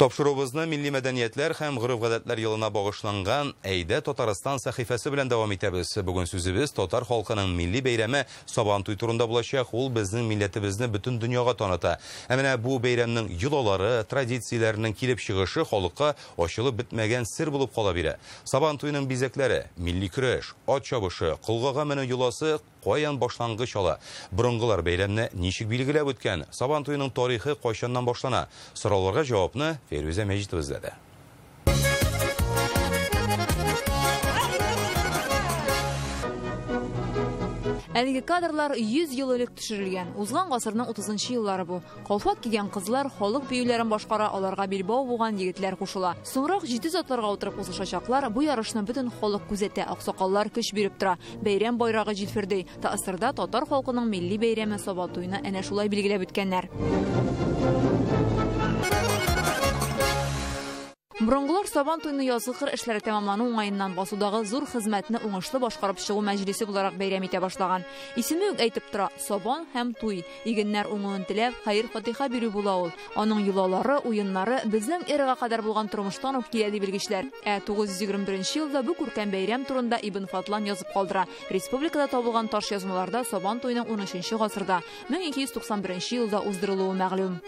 Тапшырубызны милли мәдәниятләр һәм гырыф-гадәтләр елына багышланган Әйдә Татарстан сәхифәсе белән дәвам итәбез. Бүген сүзебез татар халкының милли бәйрәме Сабантуй турында булачак. Ул безнең милләтебезне бөтен дөньяга таныта. Менә бу бәйрәмнең йолалары, традицияләренең килеп чыгышы халыкка ачылып бетмәгән сер булып кала бирә. Сабантуйның бизәкләре, милли көрәш, ат чабышы, кылгага менү юласы каян башлангыч ала? Борынгылар бәйрәмне ничек билгеләп үткән? Сабантуйның тарихы кайчаннан башлана? Сорауларга җавапны Фәрүзә Мәҗитов эзләде. Әлеге кадрлар 100 ел элек төшерелгән. Узган гасырның 30-нчы еллары бу. Калфат кигән кызлар халык биюләрен башкара, аларга билбау булган егетләр кушыла. Соңрак 7 атларга утырып узышачаклар, бу ярышны бөтен халык күзәтә, аксакаллар көч биреп тора. Бәйрәм байрагы җилферди. Таасырда татар халкының милли бәйрәме Сабантуйны әнә шулай билгеләп үткәннәр. Борынгылар Сабантуйны язгы эшләре тәмамлану уңаеннан басудагы зур хезмәтне уңышлы башкарып чыгу мәҗлесе буларак бәйрәм итә башлаган. Исеме үк әйтеп тора: Сабан һәм туй. Игеннәр уңуын теләп, хәер-фатиха бирү була ул. Аның юлалары, уеннары безнең эрага кадәр булган тормыштан ук килә ди белгечләр. 921 елда бу күркәм бәйрәм турында Ибн Фатлан язып калдыра. Республикада табылган таш язмаларда Сабантуйның 13-нче гасырда, 1291 елда уздырылуы мәгълүм.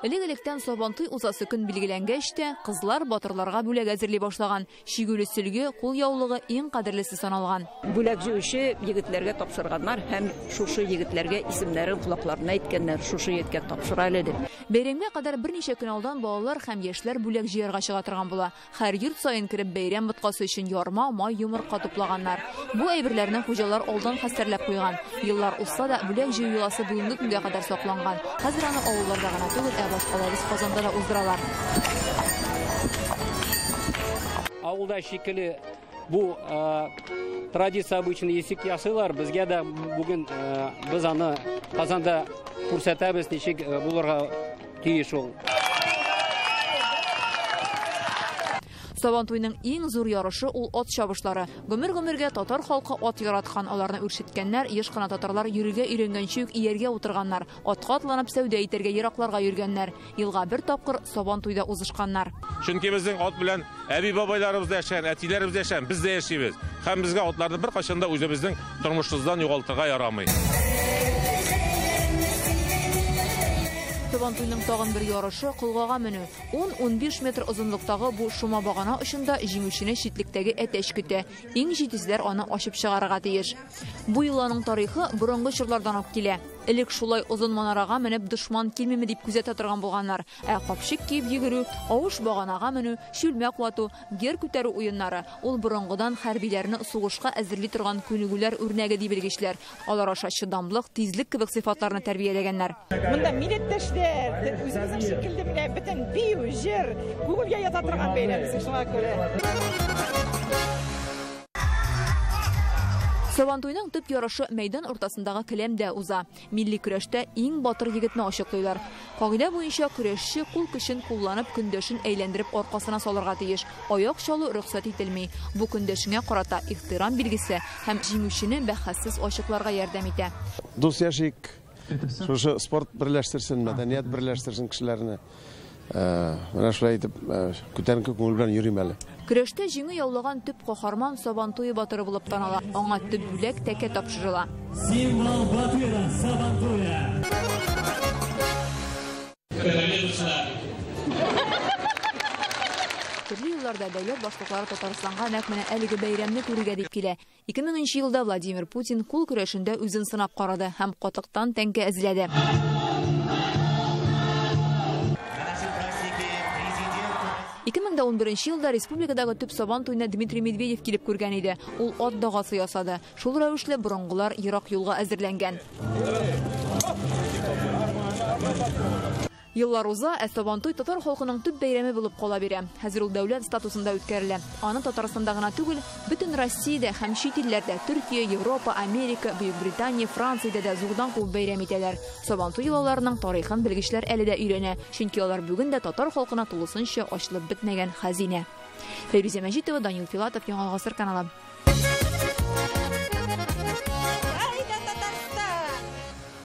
Элек-электән Сабантуй узасы көн билгеләнгәч тә, кызлар батырларга бүләк әзерли башлаган. Шигүле сөлге, кул яулыгы иң кадерлесе саналган. Бүләк җыючы егетләргә тапшырганнар һәм шушы егетләргә исемнәрен кулакларына әйткәннәр, шушы егеткә тапшыра әле дип. Бәйрәмгә кадәр берничә көн алдан балалар һәм яшьләр бүләк җыярга чыга торган була. Һәр йорт саен кереп бәйрәм боткасы өчен ярма, май, йомырка туплаганнар. Бу әйберләрне хуҗалар алдан хәстәрләп куйган. Еллар узса да бүләк җыю юласы бүгенге көнгә кадәр сакланган. Хәзер аны авылларда гына түгел, башкаларыбыз Казанда да уздыралар. Авылда шикелле бу традиция обычно есик ясыйлар. Безгә дә бүген без аны Казанда күрсәтәбез, ничек булырга тиеш ул. Сабантуйның иң зур ярышы ул ат чабышлары. Гомер-гомергә татар халкы ат яраткан, аларны үршеткәннәр, еш кына татарлар йөрергә өйрәнгәнче үк ияргә утырганнар, атка атланып сәүдә итәргә еракларга йөргәннәр. Елга бер тапкыр Сабантуйда узышканнар. Чөнки безнең ат белән әби бабайларыбыз да яшәгән, әтиләребез дә яшәгән, без дә яшибез. Һәм безгә атларны бер кашан да үзебезнең тормышыбыздан югалтырга ярамый. Сабантуйның тагын бер ярышы кылгага менү. 10-15 метр озынлыктагы бу шума багана очында җиңүчене читлектәге әтәч көтә. Иң җитезләр аны ачып чыгарырга тиеш. Бу йоланың тарихы борынгы чорлардан ук килә. Элек шулай озын манарага менеп дошман килмиме дип күзәтә торган булганнар. Капшык киеп йөгерү, авыш баганага менү, шүлмәк вату, гер күтәрү уеннары. Ул борынгыдан хәрбиләрне сугышка әзерли торган күнегүләр үрнәге дип белгечләр. Алар аша чыдамлык, тизлек кебек сыйфатларны тәрбияләгәннәр. Монда милләттәшләр, үзебезнең шикелле менә бөтен бию, җыр, күңелгә ята торган бәйрәм шуңа күрә. Сабантуйның төп ярышы мәйдан уртасындагы келәмдә уза. Милли көрәштә иң батыр егетне ачыклыйлар. Кагыйдә буенча көрәшче кул көчен кулланып көндәшен әйләндереп аркасына салырга тиеш. Аяк чалу рөхсәт ителми. Бу көндәшеңә карата ихтирам билгесе һәм җиңүчене бәхәссез ачыкларга ярдәм итә. Дус яшик, шушы спорт берләштерсен, мәдәният берләштерсен кешеләрне. Менә шулай итеп күтәренке күңел белән йөрим әле. Көрәштә җиңү яулаган төп каһарман Сабантуй батыры булып таныла. Аңа төп бүләк тәкә тапшырыла. Символ батыра Сабантуя. Төрле елларда дәүләт башлыклары Татарстанга нәкъ менә әлеге бәйрәмне күрергә дип килә. 2000 елда Владимир Путин кул көрәшендә үзен сынап карады һәм катыктан тәңкә эзләде. 2011 елда республикадагы төп Сабантуйны Дмитрий Медведев килеп күргән иде. Ул ат дагасы ясады. Шул рәвешле борынгылар ерак юлга әзерләнгән. Еллар уза, Сабантуй татар халкының төп бәйрәме булып кала бирә. Хәзер ул дәүләт статусында үткәрелә. Аны Татарстанда гына түгел, бөтен Россиядә һәм чит илләрдә, Төркия, Европа, Америка, Бөекбритания, Франциядә дә зурдан күп бәйрәм итәләр. Сабантуй йолаларының тарихын белгечләр әле дә өйрәнә, чөнки алар бүген дә татар халкына тулысынча ачылып бетмәгән хәзинә. Фәрүзә Мәҗитова, Данил Филатов, Яңа Гасыр каналы.